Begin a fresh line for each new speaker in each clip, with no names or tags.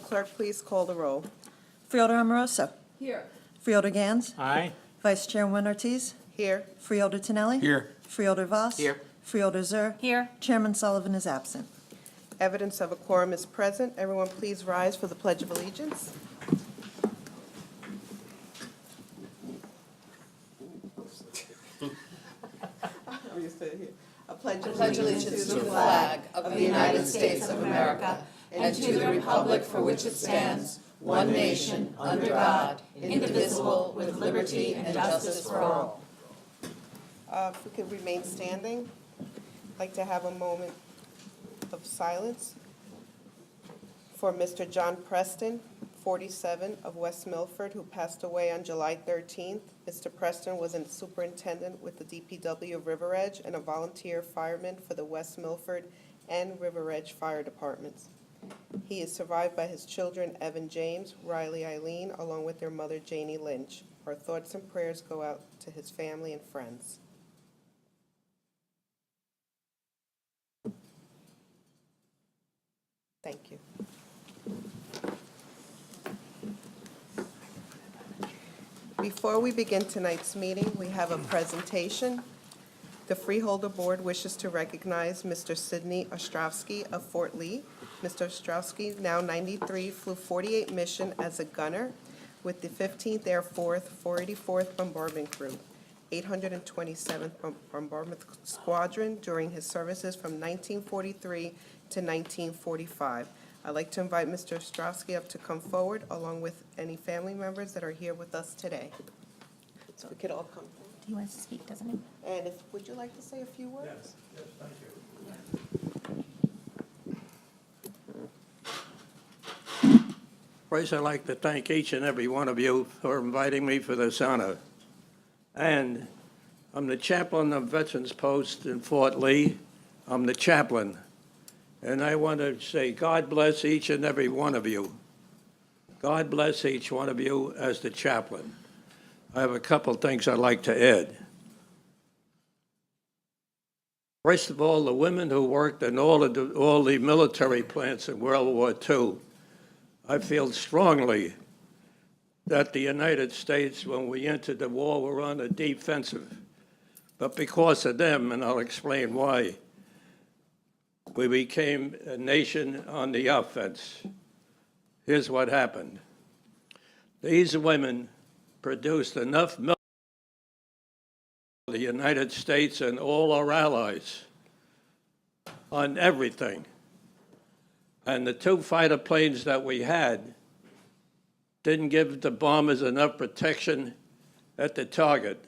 clerk please call the roll?
Freeholder Amoroso.
Here.
Freeholder Gans.
Aye.
Vice Chairman Ortiz.
Here.
Freeholder Tinelli.
Here.
Freeholder Voss.
Here.
Freeholder Zur.
Here.
Chairman Sullivan is absent.
Evidence of a quorum is present. Everyone please rise for the Pledge of Allegiance. I pledge
Allegiance to the flag of the United States of America and to the republic for which it stands, one nation, under God, indivisible, with liberty and justice for all.
If we could remain standing, I'd like to have a moment of silence for Mr. John Preston, 47, of West Milford, who passed away on July 13th. Mr. Preston was a superintendent with the DPW of River Edge and a volunteer fireman for the West Milford and River Edge Fire Departments. He is survived by his children, Evan James, Riley Eileen, along with their mother, Janie Lynch. Our thoughts and prayers go out to his family and friends. Thank you. Before we begin tonight's meeting, we have a presentation. The Freeholder Board wishes to recognize Mr. Sidney Ostrowski of Fort Lee. Mr. Ostrowski, now 93, flew 48 missions as a gunner with the 15th Air Force 484th Bombardment Group, 827th Bombardment Squadron during his services from 1943 to 1945. I'd like to invite Mr. Ostrowski up to come forward, along with any family members that are here with us today. So we could all come forward.
He wants to speak, doesn't he?
And would you like to say a few words?
Yes, thank you. First, I'd like to thank each and every one of you for inviting me for this honor. And I'm the chaplain of Veterans Post in Fort Lee. I'm the chaplain. And I want to say God bless each and every one of you. God bless each one of you as the chaplain. I have a couple things I'd like to add. First of all, the women who worked in all the military plants in World War II, I feel strongly that the United States, when we entered the war, were on the defensive. But because of them, and I'll explain why, we became a nation on the offense. Here's what happened. These women produced enough milk for the United States and all our allies on everything. And the two fighter planes that we had didn't give the bombers enough protection at the target.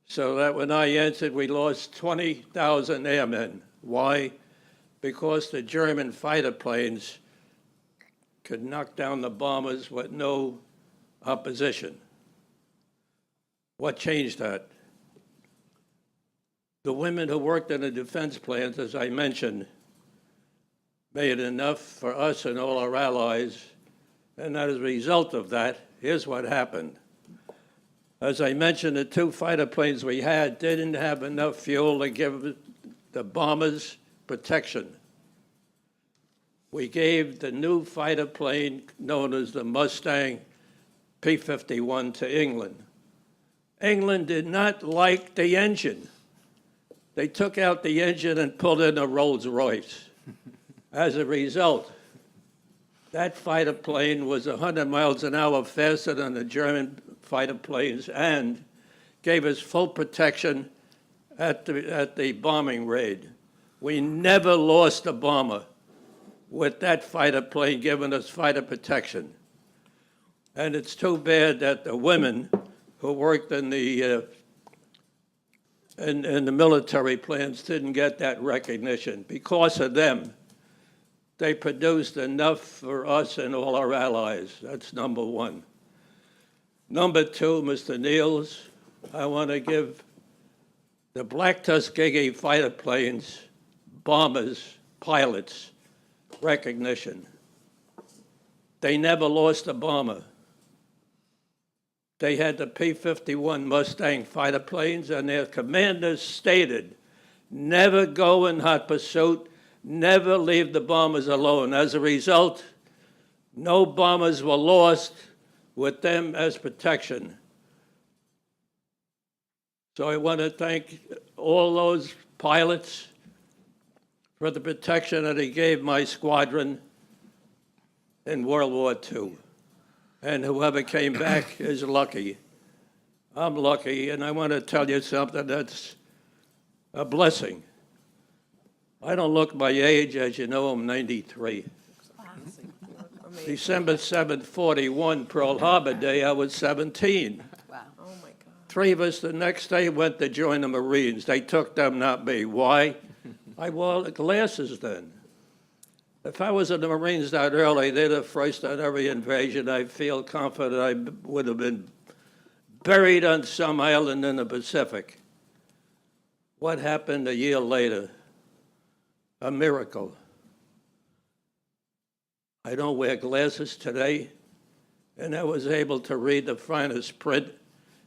So that when I entered, we lost 20,000 airmen. Why? Because the German fighter planes could knock down the bombers with no opposition. What changed that? The women who worked in the defense plants, as I mentioned, made enough for us and all our allies, and as a result of that, here's what happened. As I mentioned, the two fighter planes we had didn't have enough fuel to give the bombers protection. We gave the new fighter plane, known as the Mustang P-51, to England. England did not like the engine. They took out the engine and put in a Rolls-Royce. As a result, that fighter plane was 100 miles an hour faster than the German fighter planes and gave us full protection at the bombing raid. We never lost a bomber with that fighter plane giving us fighter protection. And it's too bad that the women who worked in the military plants didn't get that recognition. Because of them, they produced enough for us and all our allies. That's number one. Number two, Mr. Niels, I want to give the Black Tuskegee fighter planes, bombers, pilots, recognition. They never lost a bomber. They had the P-51 Mustang fighter planes, and their commanders stated, never go in hot pursuit, never leave the bombers alone. As a result, No bombers were lost with them as protection. So I want to thank all those pilots for the protection that he gave my squadron in World War II. And whoever came back is lucky. I'm lucky, and I want to tell you something that's a blessing. I don't look my age, as you know, I'm 93. December 7th, 41, Pearl Harbor Day, I was 17.
Oh, my God.
3 of us the next day went to join the Marines. They took them, not me. Why? I wore glasses then. If I was in the Marines that early, they're the first on every invasion. I feel confident I would have been buried on some island in the Pacific. What happened a year later? A miracle. I don't wear glasses today, and I was able to read the finest print,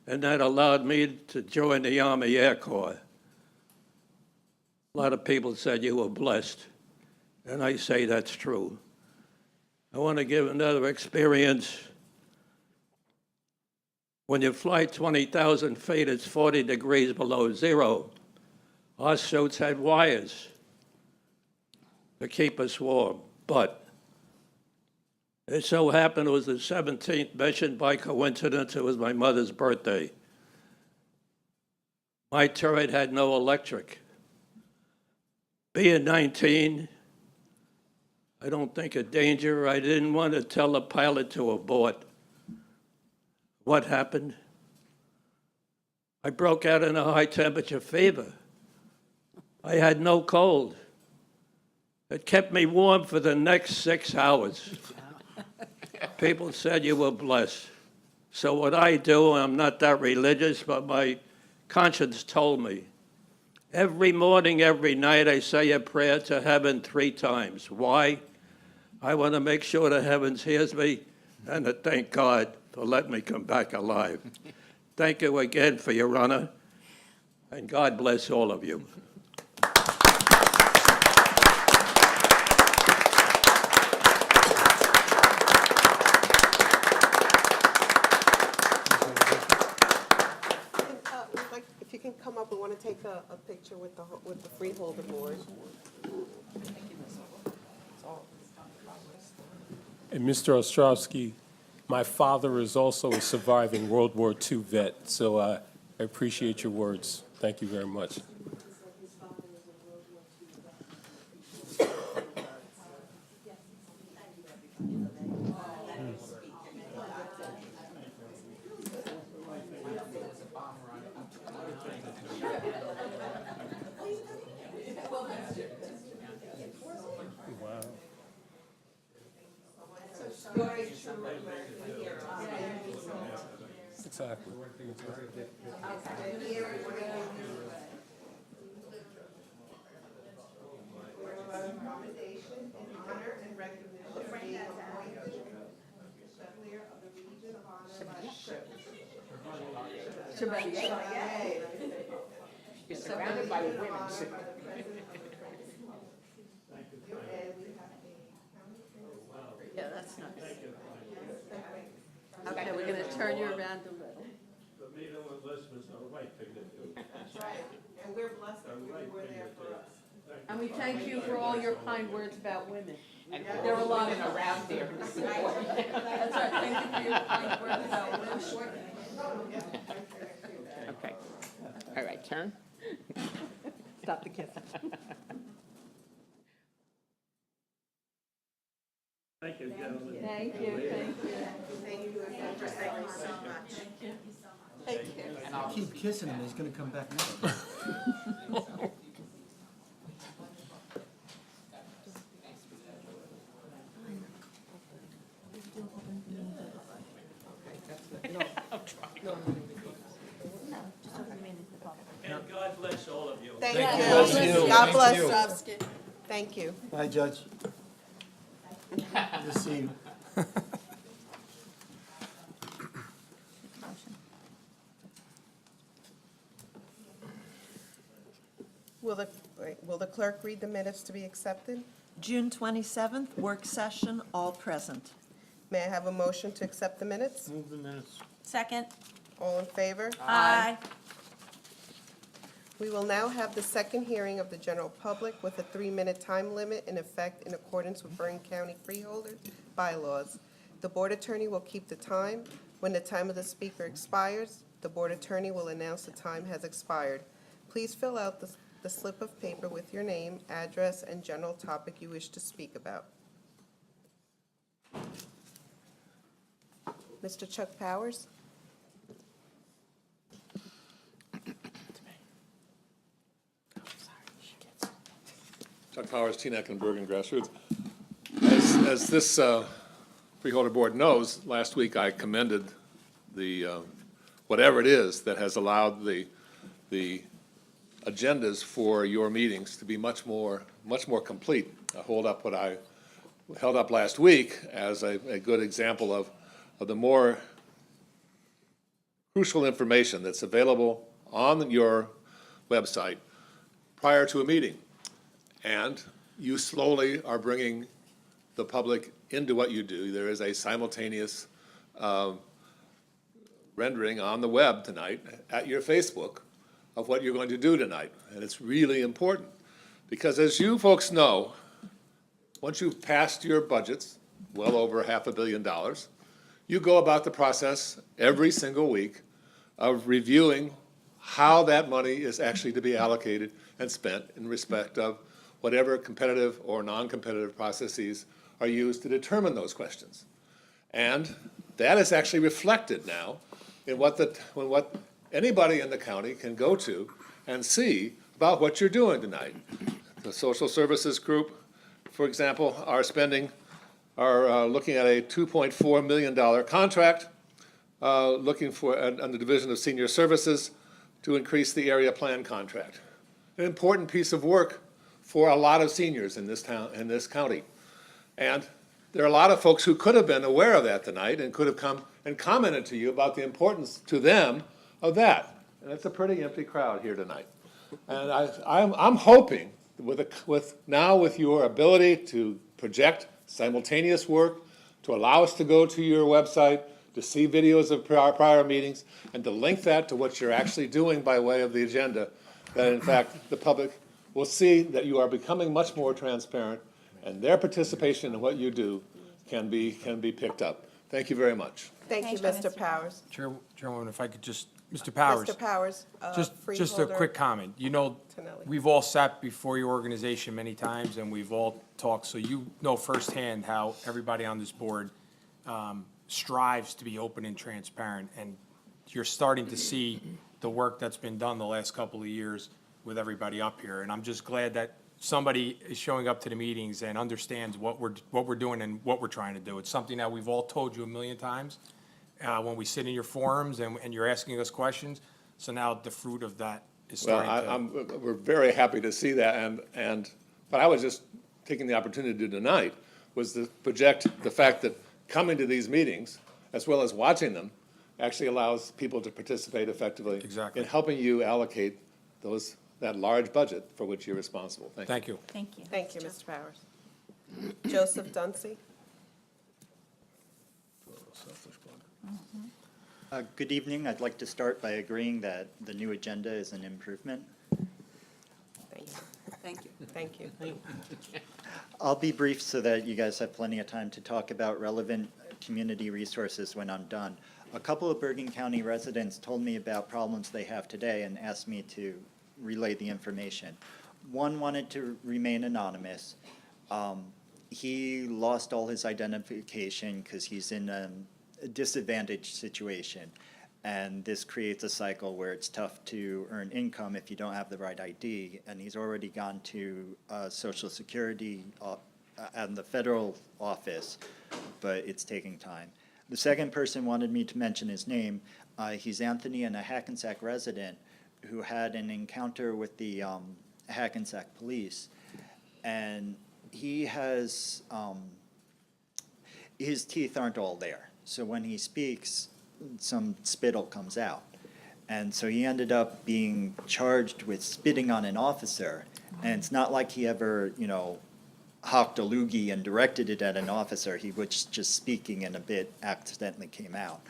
and that allowed me to join the Army Air Corps. A lot of people said you were blessed, and I say that's true. I want to give another experience. When you fly 20,000 feet, it's 40 degrees below zero. Our suits had wires to keep us warm, but it so happened it was the 17th mission. By coincidence, it was my mother's birthday. My turret had no electric. Being 19, I don't think of danger. I didn't want to tell the pilot to abort. What happened? I broke out in a high-temperature fever. I had no cold. It kept me warm for the next 6 hours. People said you were blessed. So what I do, I'm not that religious, but my conscience told me. Every morning, every night, I say a prayer to heaven 3 times. Why? I want to make sure the heavens hears me and to thank God for letting me come back alive. Thank you again for your honor, and God bless all of you.
If you can come up, we want to take a picture with the Freeholder board.
And Mr. Ostrovsky, my father is also a surviving World War II vet, so I appreciate your words. Thank you very much. Exactly.
Commendation in honor and recognition of being appointed Chevalier of the Legion of Honor by
You're surrounded by women. Yeah, that's nice. Okay, we're going to turn you around a little.
The meeting with Liz was the right thing to do.
That's right, and we're blessed that you were there for us.
And we thank you for all your kind words about women. And there are a lot of around there. That's right, thank you for your kind words about women.
Okay. All right, turn.
Stop the kissing.
Thank you, gentlemen.
Thank you, thank you.
Thank you again, thank you so much.
Take care.
Keep kissing him, he's gonna come back now.
And God bless all of you.
Thank you. God bless. Thank you.
Hi, Judge. Good to see you.
Will the clerk read the minutes to be accepted?
June 27th, work session, all present.
May I have a motion to accept the minutes?
Move the minutes.
Second.
All in favor?
Aye.
We will now have the second hearing of the general public with a 3-minute time limit in effect in accordance with Bergen County Freeholder bylaws. The board attorney will keep the time. When the time of the speaker expires, the board attorney will announce the time has expired. Please fill out the slip of paper with your name, address, and general topic you wish to speak about. Mr. Chuck Powers?
Chuck Powers, Teaneck and Bergen Grassroots. As this Freeholder Board knows, last week I commended the, whatever it is that has allowed the agendas for your meetings to be much more complete. I hold up what I held up last week as a good example of the more crucial information that's available on your website prior to a meeting. And you slowly are bringing the public into what you do. There is a simultaneous rendering on the web tonight at your Facebook of what you're going to do tonight. And it's really important because, as you folks know, once you've passed your budgets, well over $500 million, you go about the process every single week of reviewing how that money is actually to be allocated and spent in respect of whatever competitive or non-competitive processes are used to determine those questions. And that is actually reflected now in what anybody in the county can go to and see about what you're doing tonight. The social services group, for example, are looking at a $2.4 million contract, looking for, on the Division of Senior Services, to increase the area plan contract. An important piece of work for a lot of seniors in this town, in this county. And there are a lot of folks who could have been aware of that tonight and could have come and commented to you about the importance to them of that. And it's a pretty empty crowd here tonight. And I'm hoping with your ability to project simultaneous work, to allow us to go to your website, to see videos of prior meetings, and to link that to what you're actually doing by way of the agenda, that in fact the public will see that you are becoming much more transparent, and their participation in what you do can be picked up. Thank you very much.
Thank you, Mr. Powers.
Chairwoman, if I could just, Mr. Powers.
Mr. Powers,
Just a
Freeholder
quick comment. You know,
Tonelli.
we've all sat before your organization many times, and we've all talked, so you know firsthand how everybody on this board strives to be open and transparent, and you're starting to see the work that's been done the last couple of years with everybody up here, and I'm just glad that somebody is showing up to the meetings and understands what we're doing and what we're trying to do. It's something that we've all told you a million times when we sit in your forums and you're asking us questions. So now the fruit of that is starting to.
We're very happy to see that, but I was just taking the opportunity tonight was to project the fact that coming to these meetings, as well as watching them, actually allows people to participate effectively
Exactly.
in helping you allocate that large budget for which you're responsible. Thank you.
Thank you.
Thank you, Mr. Powers. Joseph Dunsey?
Good evening. I'd like to start by agreeing that the new agenda is an improvement.
Thank you.
Thank you.
Thank you.
I'll be brief so that you guys have plenty of time to talk about relevant community resources when I'm done. A couple of Bergen County residents told me about problems they have today and asked me to relay the information. One wanted to remain anonymous. He lost all his identification because he's in a disadvantaged situation. And this creates a cycle where it's tough to earn income if you don't have the right ID. And he's already gone to Social Security and the federal office, but it's taking time. The second person wanted me to mention his name. He's Anthony, and a Hackensack resident who had an encounter with the Hackensack police. And he has, his teeth aren't all there. So when he speaks, some spittle comes out. And so he ended up being charged with spitting on an officer. And it's not like he ever, hocked a loogie and directed it at an officer. He was just speaking and a bit accidentally came out.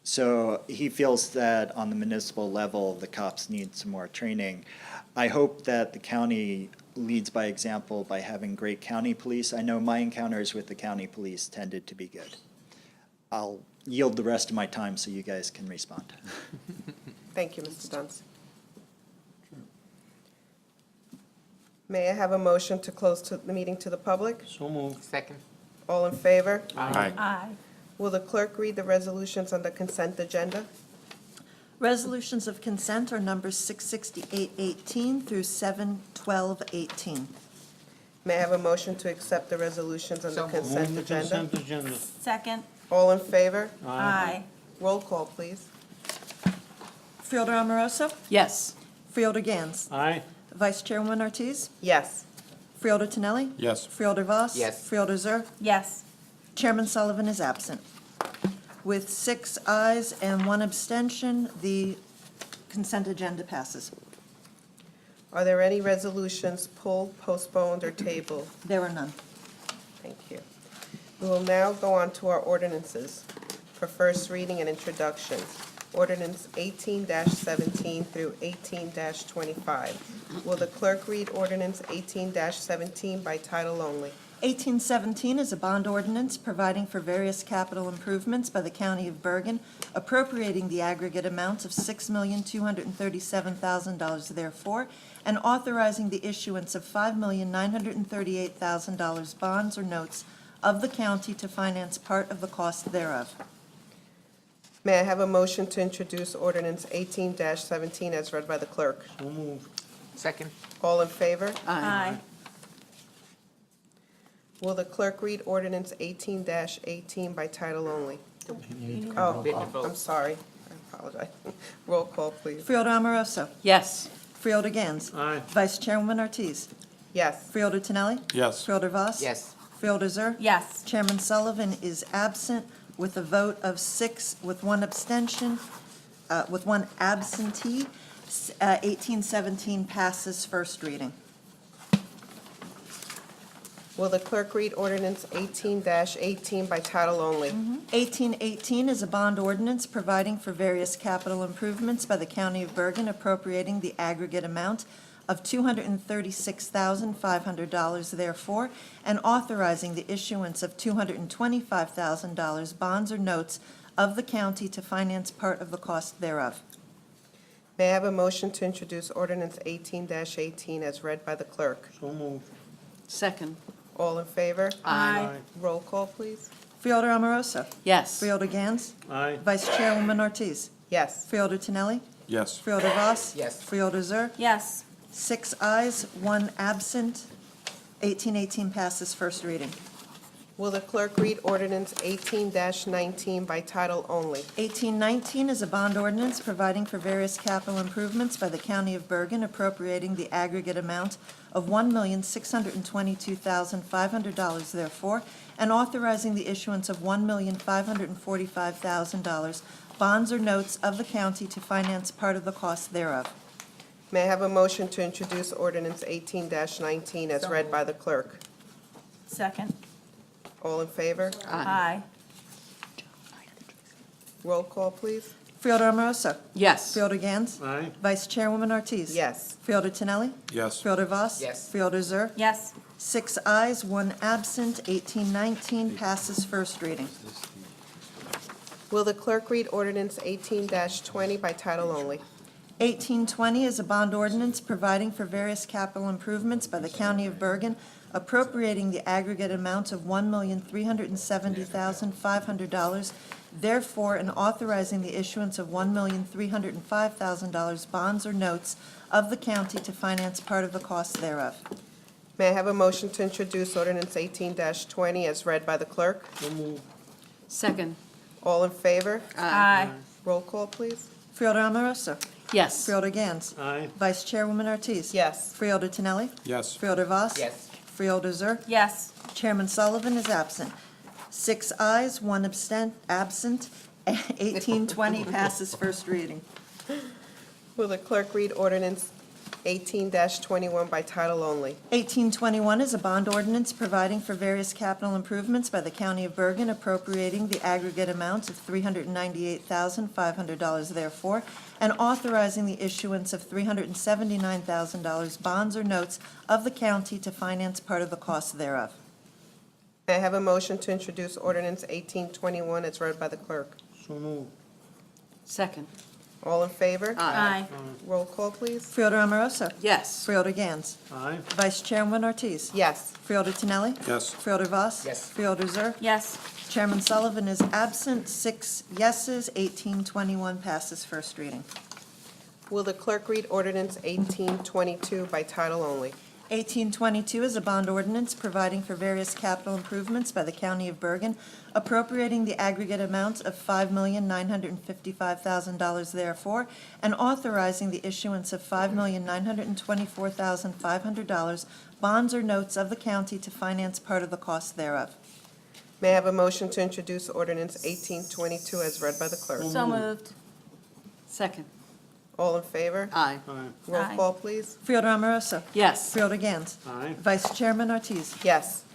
So he feels that on the municipal level, the cops need some more training. I hope that the county leads by example by having great county police. I know my encounters with the county police tended to be good. I'll yield the rest of my time so you guys can respond.
Thank you, Mr. Dunst. May I have a motion to close the meeting to the public?
So moved.
Second.
All in favor?
Aye.
Aye.
Will the clerk read the resolutions on the consent agenda?
Resolutions of consent are numbers 66818 through 71218.
May I have a motion to accept the resolutions on the consent
Move the
agenda?
consent agenda.
Second.
All in favor?
Aye.
Roll call, please.
Freeholder Amoroso?
Yes.
Freeholder Gans?
Aye.
Vice Chairwoman Ortiz?
Yes.
Freeholder Tonelli?
Yes.
Freeholder Voss?
Yes.
Freeholder Zur?
Yes.
Chairman Sullivan is absent. With 6 ayes and 1 abstention, the consent agenda passes.
Are there any resolutions pulled, postponed, or tabled?
There are none.
Thank you. We will now go on to our ordinances for first reading and introduction. Ordinance 18-17 through 18-25. Will the clerk read ordinance 18-17 by title only?
1817 is a bond ordinance providing for various capital improvements by the County of Bergen, appropriating the aggregate amount of $6,237,000 therefore, and authorizing the issuance of $5,938,000 bonds or notes of the county to finance part of the cost thereof.
May I have a motion to introduce ordinance 18-17 as read by the clerk?
So moved.
Second.
All in favor?
Aye.
Will the clerk read ordinance 18-18 by title only? Oh, I'm sorry. I apologize. Roll call, please.
Freeholder Amoroso?
Yes.
Freeholder Gans?
Aye.
Vice Chairwoman Ortiz?
Yes.
Freeholder Tonelli?
Yes.
Freeholder Voss?
Yes.
Freeholder Zur?
Yes.
Chairman Sullivan is absent with a vote of 6 with 1 abstention, with 1 absentee. 1817 passes first reading.
Will the clerk read ordinance 18-18 by title only?
1818 is a bond ordinance providing for various capital improvements by the County of Bergen, appropriating the aggregate amount of $236,500 therefore, and authorizing the issuance of $225,000 bonds or notes of the county to finance part of the cost thereof.
May I have a motion to introduce ordinance 18-18 as read by the clerk?
So moved.
Second.
All in favor?
Aye.
Roll call, please.
Freeholder Amoroso?
Yes.
Freeholder Gans?
Aye.
Vice Chairwoman Ortiz?
Yes.
Freeholder Tonelli?
Yes.
Freeholder Voss?
Yes.
Freeholder Zur?
Yes.
6 ayes, 1 absent. 1818 passes first reading.
Will the clerk read ordinance 18-19 by title only?
1819 is a bond ordinance providing for various capital improvements by the County of Bergen, appropriating the aggregate amount of $1,622,500 therefore, and authorizing the issuance of $1,545,000 bonds or notes of the county to finance part of the cost thereof.
May I have a motion to introduce ordinance 18-19 as read by the clerk?
Second.
All in favor?
Aye.
Roll call, please.
Freeholder Amoroso?
Yes.
Freeholder Gans?
Aye.
Vice Chairwoman Ortiz?
Yes.
Freeholder Tonelli?
Yes.
Freeholder Voss?
Yes.
Freeholder Zur?
Yes.
6 ayes, 1 absent. 1819 passes first reading.
Will the clerk read ordinance 18-20 by title only?
1820 is a bond ordinance providing for various capital improvements by the County of Bergen, appropriating the aggregate amount of $1,370,500, therefore, and authorizing the issuance of $1,305,000 bonds or notes of the county to finance part of the cost thereof.
May I have a motion to introduce ordinance 18-20 as read by the clerk?
So moved.
Second.
All in favor?
Aye.
Roll call, please.
Freeholder Amoroso?
Yes.
Freeholder Gans?
Aye.
Vice Chairwoman Ortiz?
Yes.
Freeholder Tonelli?
Yes.
Freeholder Voss?
Yes.
Freeholder Zur?
Yes.
Chairman Sullivan is absent. 6 ayes, 1 absent. 1820 passes first reading.
Will the clerk read ordinance 18-21 by title only.
1821 is a bond ordinance providing for various capital improvements by the County of Bergen, appropriating the aggregate amount of $398,500 therefore, and authorizing the issuance of $379,000 bonds or notes of the county to finance part of the cost thereof.
May I have a motion to introduce ordinance 1821 as read by the clerk?
So moved.
Second.
All in favor?
Aye.
Roll call, please.
Freeholder Amoroso.
Yes.
Freeholder Gans.
Aye.
Vice Chairwoman Ortiz.
Yes.
Freeholder Tinelli.
Yes.
Freeholder Voss.
Yes.
Freeholder Zur.
Yes.
Chairman Sullivan is absent, 6 yeses, 1821 passes first reading.
Will the clerk read ordinance 1822 by title only?
1822 is a bond ordinance providing for various capital improvements by the County of Bergen, appropriating the aggregate amount of $5,955,000 therefore, and authorizing the issuance of $5,924,500 bonds or notes of the county to finance part of the cost thereof.
May I have a motion to introduce ordinance 1822 as read by the clerk?
So moved. Second.
All in favor?
Aye.
Roll
Aye.
call, please.
Freeholder Amoroso.
Yes.
Freeholder Gans.
Aye.
Vice Chairman Ortiz.
Yes.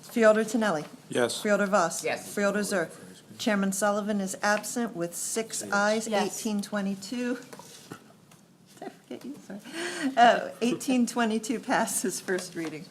Freeholder Tinelli.
Yes.
Freeholder Voss.
Yes.
Freeholder Zur. Chairman Sullivan is absent with 6 ayes,
Yes.
1822. Did I forget you? Sorry. 1822 passes first reading.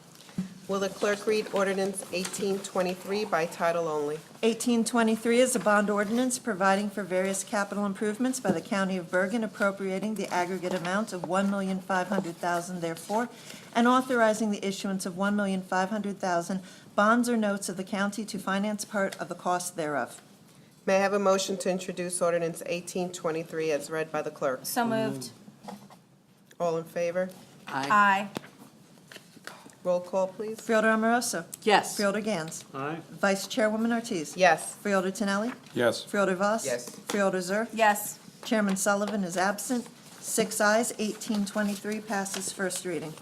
Will the clerk read ordinance 1823 by title only?
1823 is a bond ordinance providing for various capital improvements by the County of Bergen, appropriating the aggregate amount of $1,500,000 therefore, and authorizing the issuance of $1,500,000 bonds or notes of the county to finance part of the cost thereof.
May I have a motion to introduce ordinance 1823 as read by the clerk?
So moved.
All in favor?
Aye.
Roll call, please.
Freeholder Amoroso.
Yes.
Freeholder Gans.
Aye.
Vice Chairwoman Ortiz.
Yes.
Freeholder Tinelli.
Yes.
Freeholder Voss.
Yes.
Freeholder Zur.
Yes.
Chairman Sullivan is absent. 6 ayes, 1823 passes first reading.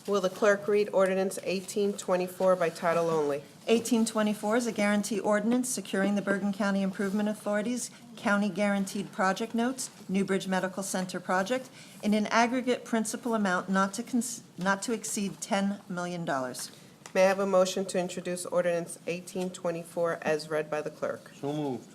Will the clerk read ordinance 1824 by title only?
1824 is a guarantee ordinance securing the Bergen County Improvement Authority's county guaranteed project notes, Newbridge Medical Center project, in an aggregate principal amount not to exceed $10 million.
May I have a motion to introduce ordinance 1824 as read by the clerk?
So moved.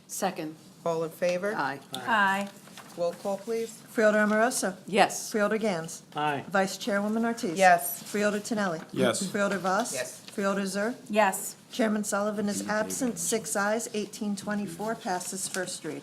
Second.
All in favor?
Aye. Aye.
Roll call, please.
Freeholder Amoroso.
Yes.
Freeholder Gans.
Aye.
Vice Chairwoman Ortiz.
Yes.
Freeholder Tinelli.
Yes.
Freeholder Voss.
Yes.
Freeholder Zur.
Yes.
Chairman Sullivan is absent, 6 ayes, 1824 passes first read.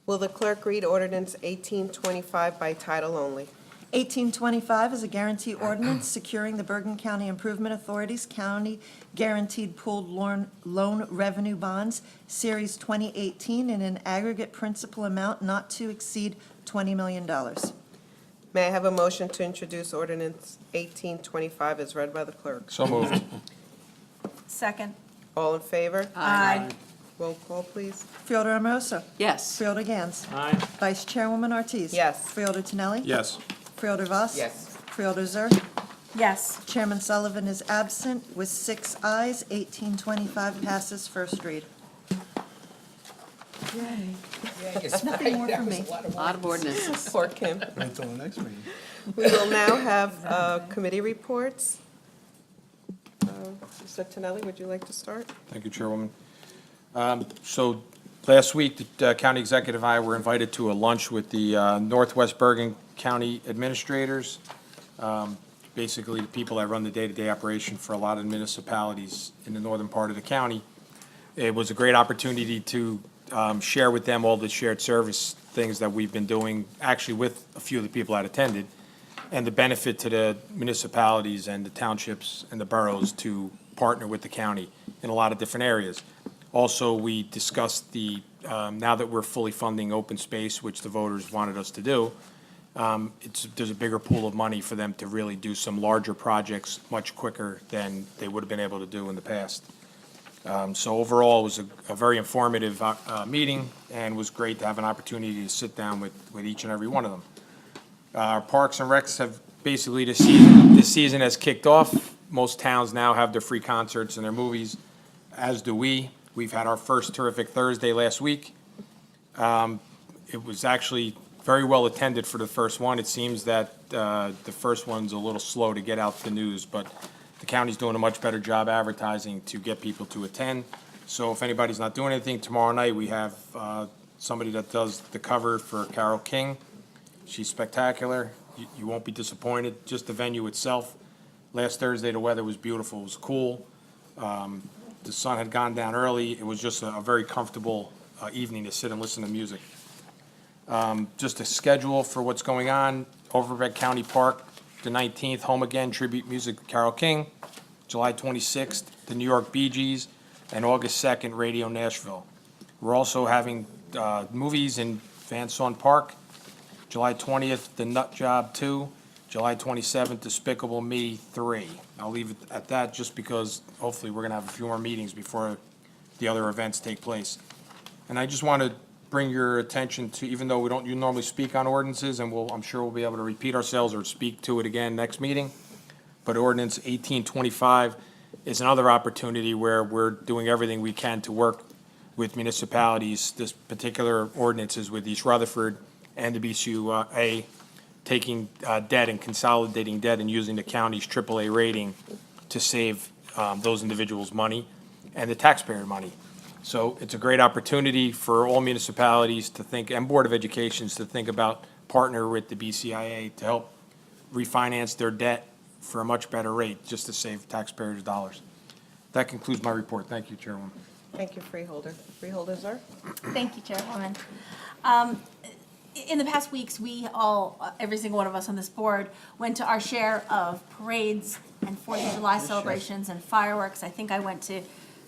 Will the clerk read ordinance 1825 by title only?
1825 is a guarantee ordinance securing the Bergen County Improvement Authority's county guaranteed pooled loan revenue bonds, Series 2018, in an aggregate principal amount not to exceed $20 million.
May I have a motion to introduce ordinance 1825 as read by the clerk?
So moved.
Second.
All in favor?
Aye.
Roll call, please.
Freeholder Amoroso.
Yes.
Freeholder Gans.
Aye.
Vice Chairwoman Ortiz.
Yes.
Freeholder Tinelli.
Yes.
Freeholder Voss.
Yes.
Freeholder Zur.
Yes.
Chairman Sullivan is absent with 6 ayes, 1825 passes first read. Nothing more from me.
Lot of ordinances.
Poor Kim.
Until the next meeting.
We will now have committee reports. Mr. Tinelli, would you like to start?
Thank you, Chairwoman. So last week, the county executive and I were invited to a lunch with the Northwest Bergen County administrators, basically the people that run the day-to-day operation for a lot of municipalities in the northern part of the county. It was a great opportunity to share with them all the shared service things that we've been doing, actually with a few of the people that attended, and the benefit to the municipalities and the townships and the boroughs to partner with the county in a lot of different areas. Also, we discussed now that we're fully funding open space, which the voters wanted us to do, there's a bigger pool of money for them to really do some larger projects much quicker than they would have been able to do in the past. So overall, it was a very informative meeting, and was great to have an opportunity to sit down with each and every one of them. Our Parks and Recs have basically, this season has kicked off. Most towns now have their free concerts and their movies, as do we. We've had our first Terrific Thursday last week. It was actually very well attended for the first one. It seems that the first one's a little slow to get out the news, but the county's doing a much better job advertising to get people to attend. So if anybody's not doing anything, tomorrow night we have somebody that does the cover for Carole King. She's spectacular. You won't be disappointed. Just the venue itself. Last Thursday, the weather was beautiful. It was cool. The sun had gone down early. It was just a very comfortable evening to sit and listen to music. Just a schedule for what's going on. Over at County Park, the 19th, Home Again Tribute Music to Carole King. July 26th, the New York Bee Gees. And August 2nd, Radio Nashville. We're also having movies in Van Saun Park. July 20th, The Nut Job 2. July 27th, Despicable Me 3. I'll leave it at that just because hopefully we're going to have a few more meetings before the other events take place. And I just want to bring your attention to, even though we don't normally speak on ordinances, and I'm sure we'll be able to repeat ourselves or speak to it again next meeting, but ordinance 1825 is another opportunity where we're doing everything we can to work with municipalities. This particular ordinance is with East Rutherford and the BCUA taking debt and consolidating debt and using the county's AAA rating to save those individuals money and the taxpayer money. So it's a great opportunity for all municipalities to think, and Board of Educations to think about partner with the BCIA to help refinance their debt for a much better rate, just to save taxpayers' dollars. That concludes my report. Thank you, Chairwoman.
Thank you, Freeholder. Freeholder, sir?
Thank you, Chairwoman. In the past weeks, we all, every single one of us on this board, went to our share of parades and 4th of July celebrations and fireworks. I think I went to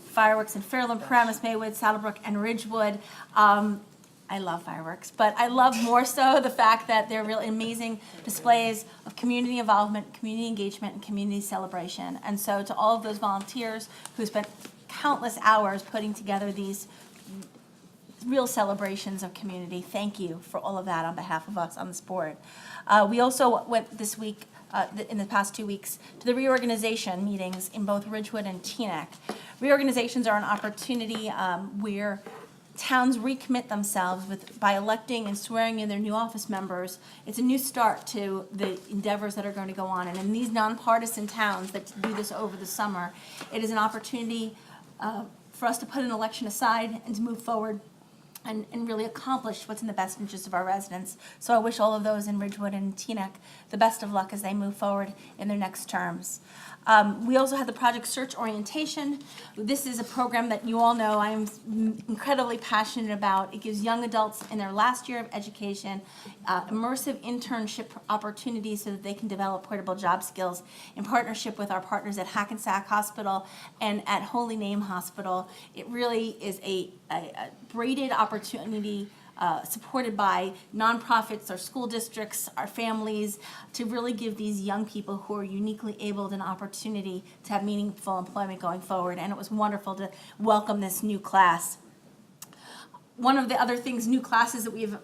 fireworks in Fairland, Paramus, Maywood, Saddlebrook, and Ridgewood. I love fireworks, but I love more so the fact that they're really amazing displays of community involvement, community engagement, and community celebration. And so to all of those volunteers who spent countless hours putting together these real celebrations of community, thank you for all of that on behalf of us on this board. We also went this week, in the past 2 weeks, to the reorganization meetings in both Ridgewood and Teaneck. Reorganizations are an opportunity where towns recommit themselves by electing and swearing in their new office members. It's a new start to the endeavors that are going to go on. And in these nonpartisan towns that do this over the summer, it is an opportunity for us to put an election aside and to move forward and really accomplish what's in the best interest of our residents. So I wish all of those in Ridgewood and Teaneck the best of luck as they move forward in their next terms. We also had the Project Search Orientation. This is a program that you all know I'm incredibly passionate about. It gives young adults in their last year of education immersive internship opportunities so that they can develop portable job skills in partnership with our partners at Hackensack Hospital and at Holy Name Hospital. It really is a braided opportunity supported by nonprofits, our school districts, our families, to really give these young people who are uniquely abled an opportunity to have meaningful employment going forward. And it was wonderful to welcome this new class. One of the other things, new classes that we've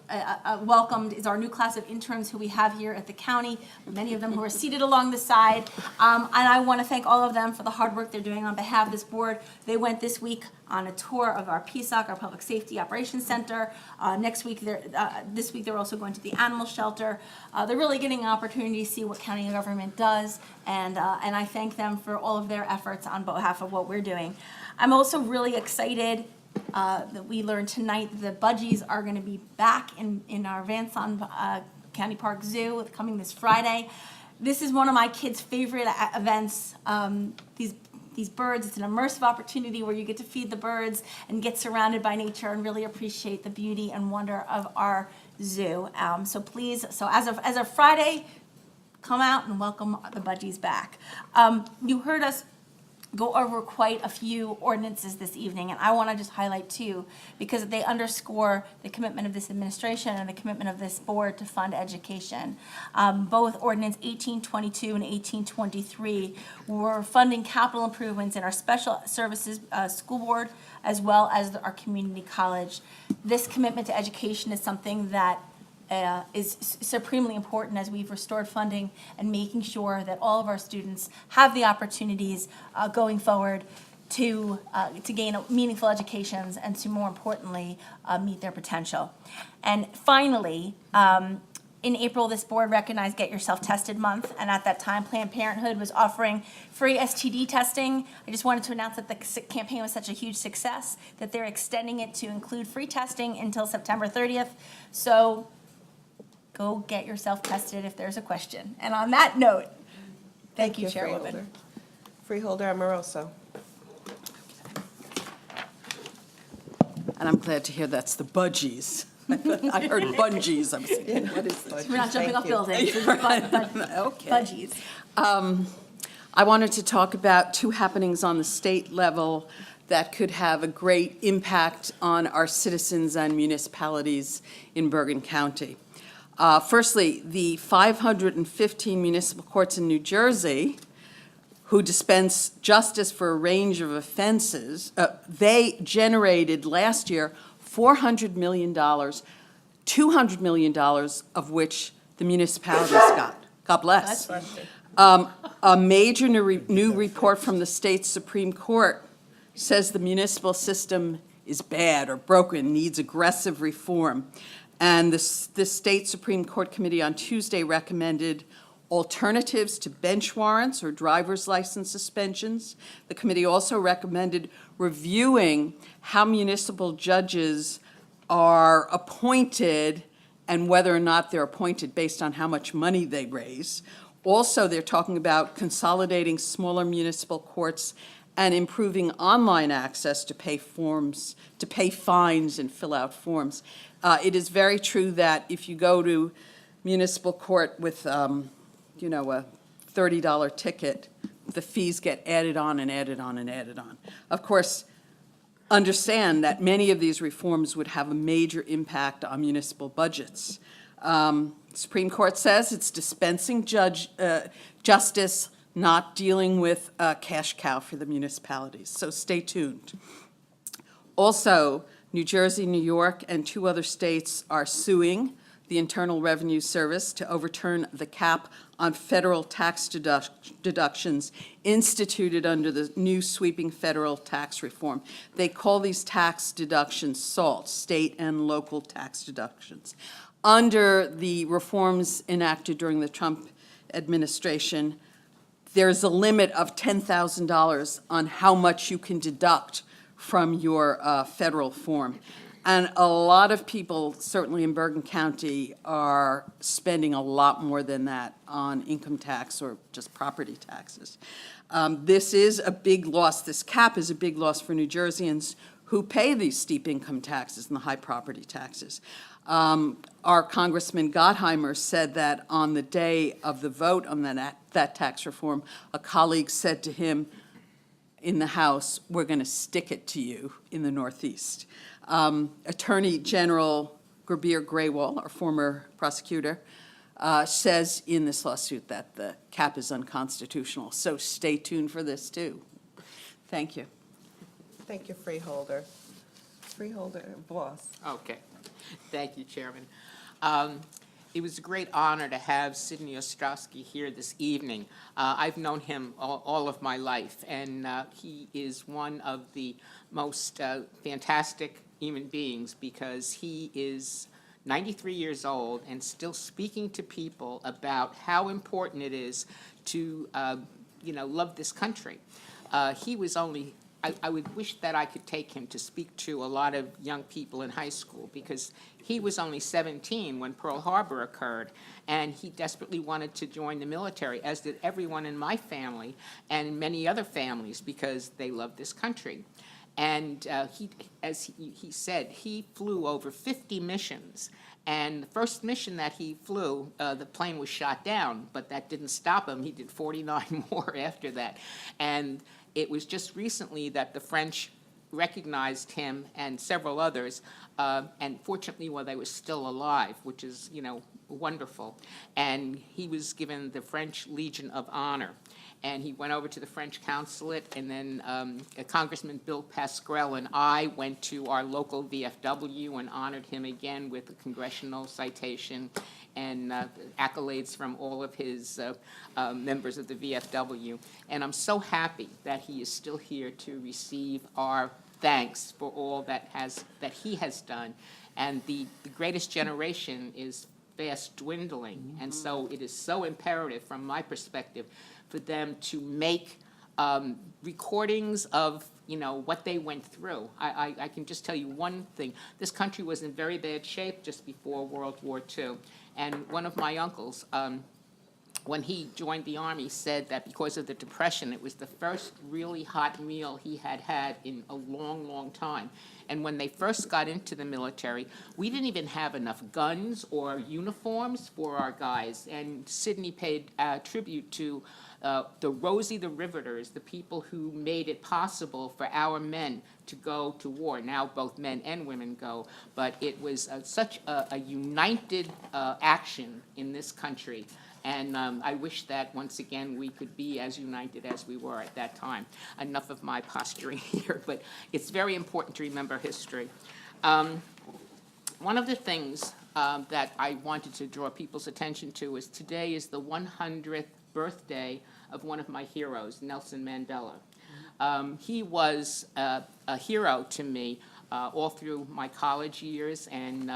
welcomed is our new class of interns who we have here at the county, many of them who are seated along the side. And I want to thank all of them for the hard work they're doing on behalf of this board. They went this week on a tour of our PSOC, our Public Safety Operations Center. This week they're also going to the animal shelter. They're really getting an opportunity to see what county government does, and I thank them for all of their efforts on behalf of what we're doing. I'm also really excited that we learned tonight that the budgies are going to be back in our Van Saun County Park Zoo coming this Friday. This is one of my kids' favorite events. These birds, it's an immersive opportunity where you get to feed the birds and get surrounded by nature and really appreciate the beauty and wonder of our zoo. So please, as of Friday, come out and welcome the budgies back. You heard us go over quite a few ordinances this evening, and I want to just highlight two because they underscore the commitment of this administration and the commitment of this board to fund education. Both Ordinance 1822 and 1823 were funding capital improvements in our special services school board as well as our community college. This commitment to education is something that is supremely important as we've restored funding and making sure that all of our students have the opportunities going forward
to gain meaningful educations and to, more importantly, meet their potential. And finally, in April, this board recognized Get Yourself Tested Month, and at that time, Planned Parenthood was offering free STD testing. I just wanted to announce that the campaign was such a huge success that they're extending it to include free testing until September 30th. So go get yourself tested if there's a question. And on that note, thank you, Chairwoman.
Freeholder Amoroso.
And I'm glad to hear that's the budgies. I heard bungees. I'm thinking, what is this?
We're not jumping off buildings, it's
Okay.
budgies.
I wanted to talk about two happenings on the state level that could have a great impact on our citizens and municipalities in Bergen County. Firstly, the 515 municipal courts in New Jersey who dispense justice for a range of offenses, they generated last year $400 million, $200 million of which the municipalities got. God bless. A major new report from the state Supreme Court says the municipal system is bad or broken, needs aggressive reform. And the state Supreme Court committee on Tuesday recommended alternatives to bench warrants or driver's license suspensions. The committee also recommended reviewing how municipal judges are appointed and whether or not they're appointed based on how much money they raise. Also, they're talking about consolidating smaller municipal courts and improving online access to pay fines and fill out forms. It is very true that if you go to municipal court with, a $30 ticket, the fees get added on and added on and added on. Of course, understand that many of these reforms would have a major impact on municipal budgets. Supreme Court says it's dispensing justice, not dealing with a cash cow for the municipalities. So stay tuned. Also, New Jersey, New York, and 2 other states are suing the Internal Revenue Service to overturn the cap on federal tax deductions instituted under the new sweeping federal tax reform. They call these tax deductions SALT, state and local tax deductions. Under the reforms enacted during the Trump administration, there's a limit of $10,000 on how much you can deduct from your federal form. And a lot of people, certainly in Bergen County, are spending a lot more than that on income tax or just property taxes. This is a big loss. This cap is a big loss for New Jerseyans who pay these steep income taxes and the high property taxes. Our Congressman Gottheimer said that on the day of the vote on that tax reform, a colleague said to him in the House, "We're going to stick it to you in the Northeast." Attorney General Gurbir Graywal, our former prosecutor, says in this lawsuit that the cap is unconstitutional. So stay tuned for this, too. Thank you.
Thank you, Freeholder. Freeholder Bloss.
Okay. Thank you, Chairman. It was a great honor to have Sidney Ostrowski here this evening. I've known him all of my life, and he is one of the most fantastic human beings because he is 93 years old and still speaking to people about how important it is to, love this country. He was only I would wish that I could take him to speak to a lot of young people in high school because he was only 17 when Pearl Harbor occurred, and he desperately wanted to join the military, as did everyone in my family and many other families because they love this country. And as he said, he flew over 50 missions. And the first mission that he flew, the plane was shot down, but that didn't stop him. He did 49 more after that. And it was just recently that the French recognized him and several others, and fortunately, while they were still alive, which is, wonderful. And he was given the French Legion of Honor. And he went over to the French consulate, and then Congressman Bill Pascrell and I went to our local VFW and honored him again with a congressional citation. and accolades from all of his members of the VFW. And I'm so happy that he is still here to receive our thanks for all that he has done. And the greatest generation is fast dwindling. And so it is so imperative, from my perspective, for them to make recordings of, what they went through. I can just tell you one thing. This country was in very bad shape just before World War II. And one of my uncles, when he joined the Army, said that because of the Depression, it was the first really hot meal he had had in a long, long time. And when they first got into the military, we didn't even have enough guns or uniforms for our guys. And Sidney paid tribute to the Rosie the Riveters, the people who made it possible for our men to go to war. Now both men and women go, but it was such a united action in this country. And I wish that, once again, we could be as united as we were at that time. Enough of my posturing here, but it's very important to remember history. One of the things that I wanted to draw people's attention to is today is the 100th birthday of one of my heroes, Nelson Mandela. He was a hero to me all through my college years, and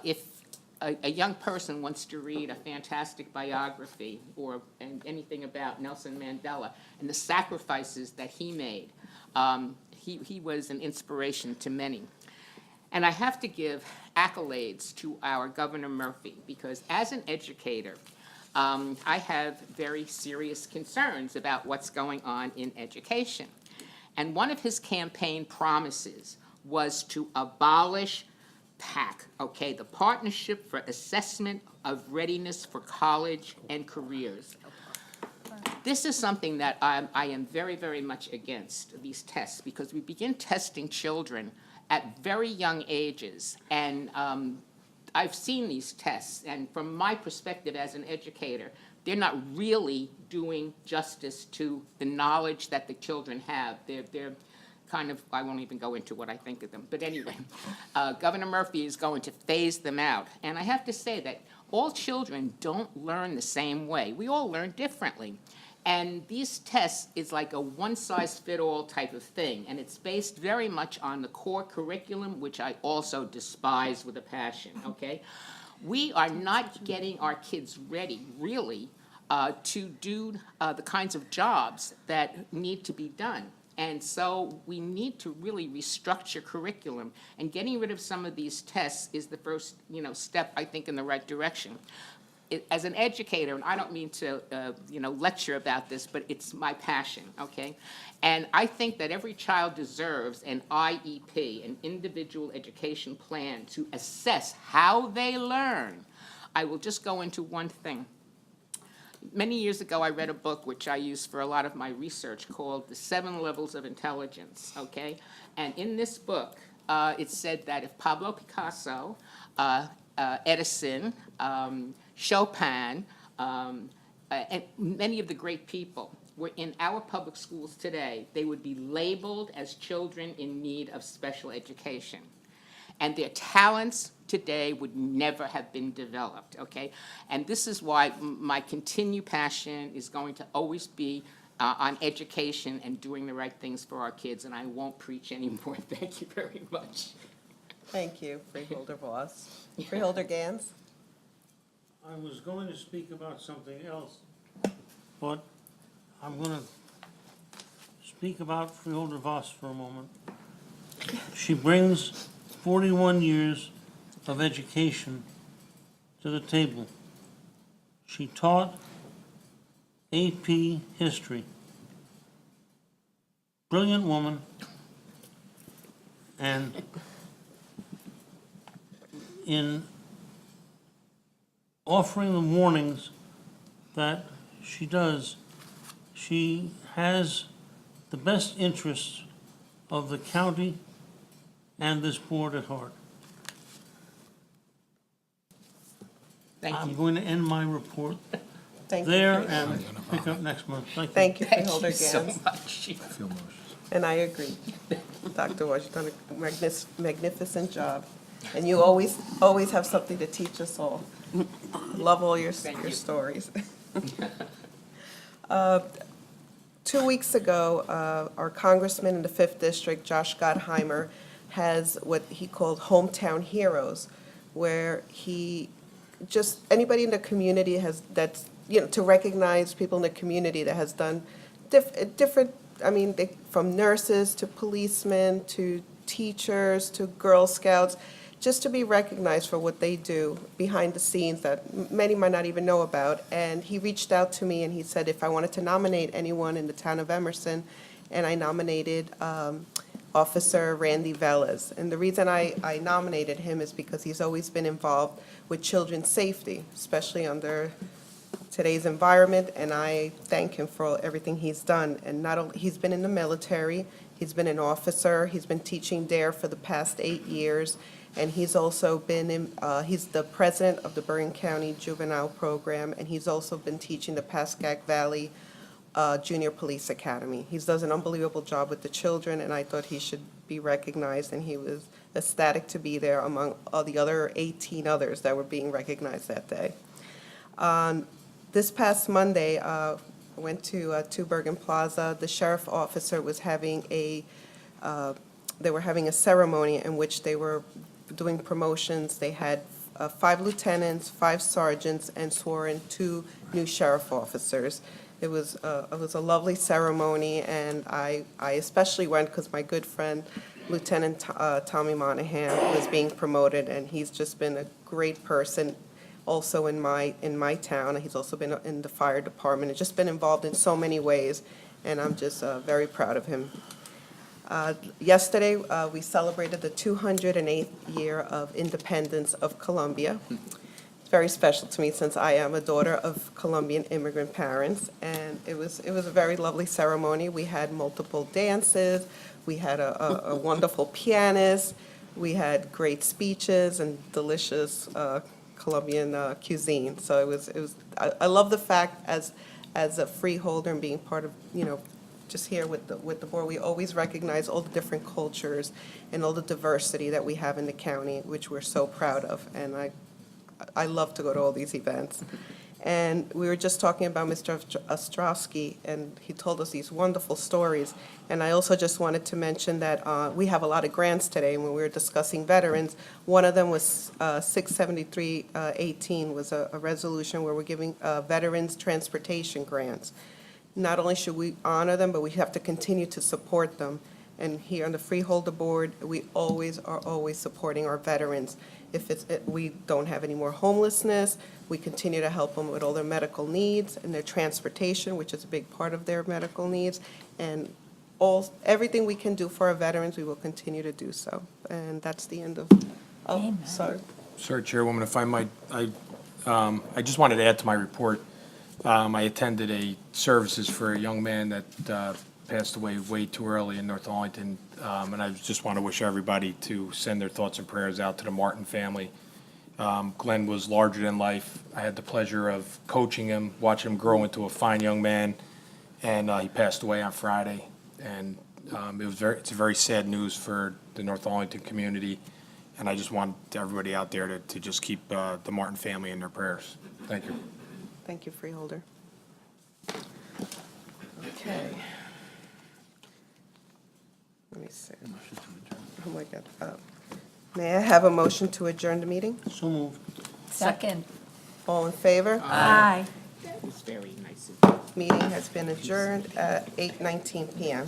if a young person wants to read a fantastic biography or anything about Nelson Mandela and the sacrifices that he made, he was an inspiration to many. And I have to give accolades to our Governor Murphy, because as an educator, I have very serious concerns about what's going on in education. And one of his campaign promises was to abolish PAC, okay, the Partnership for Assessment of Readiness for College and Careers. This is something that I am very, very much against, these tests, because we begin testing children at very young ages. And I've seen these tests, and from my perspective as an educator, they're not really doing justice to the knowledge that the children have. They're kind of, I won't even go into what I think of them. But anyway, Governor Murphy is going to phase them out. And I have to say that all children don't learn the same way. We all learn differently. And these tests is like a one-size-fit-all type of thing. And it's based very much on the core curriculum, which I also despise with a passion, okay? We are not getting our kids ready, really, to do the kinds of jobs that need to be done. And so we need to really restructure curriculum, and getting rid of some of these tests is the first, step, I think, in the right direction. As an educator, and I don't mean to, lecture about this, but it's my passion, okay? And I think that every child deserves an IEP, an individual education plan, to assess how they learn. I will just go into one thing. Many years ago, I read a book which I use for a lot of my research called The 7 Levels of Intelligence, okay? And in this book, it said that if Pablo Picasso, Edison, Chopin, and many of the great people were in our public schools today, they would be labeled as children in need of special education. And their talents today would never have been developed, okay? And this is why my continued passion is going to always be on education and doing the right things for our kids, and I won't preach anymore. Thank you very much.
Thank you, Freeholder Voss. Freeholder Gans?
I was going to speak about something else, but I'm going to speak about Freeholder Voss for a moment. She brings 41 years of education to the table. She taught AP history. Brilliant woman, and in offering the warnings that she does, she has the best interests of the county and this board at heart.
Thank
I'm
you.
going to end my report
Thank you,
there
Freeholder.
and pick up next month. Thank you.
Thank you,
Thank
Freeholder
you so
Gans.
much.
And I agree. Dr. Walsh, you've done a magnificent job. And you always have something to teach us all. Love all your stories. 2 weeks ago, our congressman in the 5th District, Josh Gottheimer, has what he called Hometown Heroes, where he just, anybody in the community that's, to recognize people in the community that has done different, from nurses to policemen to teachers to Girl Scouts, just to be recognized for what they do behind the scenes that many might not even know about. And he reached out to me and he said if I wanted to nominate anyone in the town of Emerson, and I nominated Officer Randy Velez. And the reason I nominated him is because he's always been involved with children's safety, especially under today's environment, and I thank him for everything he's done. And not only, he's been in the military, he's been an officer, he's been teaching DARE for the past 8 years, and he's also been he's the president of the Bergen County Juvenile Program, and he's also been teaching the Pascack Valley Junior Police Academy. He does an unbelievable job with the children, and I thought he should be recognized, and he was ecstatic to be there among all the other 18 others that were being recognized that day. This past Monday, I went to Bergen Plaza. The sheriff officer was having they were having a ceremony in which they were doing promotions. They had 5 lieutenants, 5 sergeants, and swore in 2 new sheriff officers. It was a lovely ceremony, and I especially went because my good friend, Lieutenant Tommy Monahan, was being promoted, and he's just been a great person also in my town. He's also been in the fire department and just been involved in so many ways, and I'm just very proud of him. Yesterday, we celebrated the 208th year of independence of Colombia. It's very special to me since I am a daughter of Colombian immigrant parents, and it was a very lovely ceremony. We had multiple dances, we had a wonderful pianist, we had great speeches and delicious Colombian cuisine. So it was. I love the fact as a freeholder and being part of, just here with the board, we always recognize all the different cultures and all the diversity that we have in the county, which we're so proud of. And I love to go to all these events. And we were just talking about Mr. Ostrowski, and he told us these wonderful stories. And I also just wanted to mention that we have a lot of grants today. When we were discussing veterans, one of them was 67318 was a resolution where we're giving veterans transportation grants. Not only should we honor them, but we have to continue to support them. And here on the Freeholder Board, we are always supporting our veterans. If we don't have any more homelessness, we continue to help them with all their medical needs and their transportation, which is a big part of their medical needs. And everything we can do for our veterans, we will continue to do so. And that's the end of,
Amen.
Sorry.
Sorry, Chairwoman, if I might, I just wanted to add to my report. I attended a services for a young man that passed away way too early in North Arlington, and I just want to wish everybody to send their thoughts and prayers out to the Martin family. Glenn was larger than life. I had the pleasure of coaching him, watching him grow into a fine young man, and he passed away on Friday. And it's very sad news for the North Arlington community, and I just want everybody out there to just keep the Martin family in their prayers. Thank you.
Thank you, Freeholder. Okay. Let me see. Oh, my God. May I have a motion to adjourn the meeting?
So moved.
Second.
All in favor?
Aye.
That was very nice of you.
Meeting has been adjourned at 8:19 PM.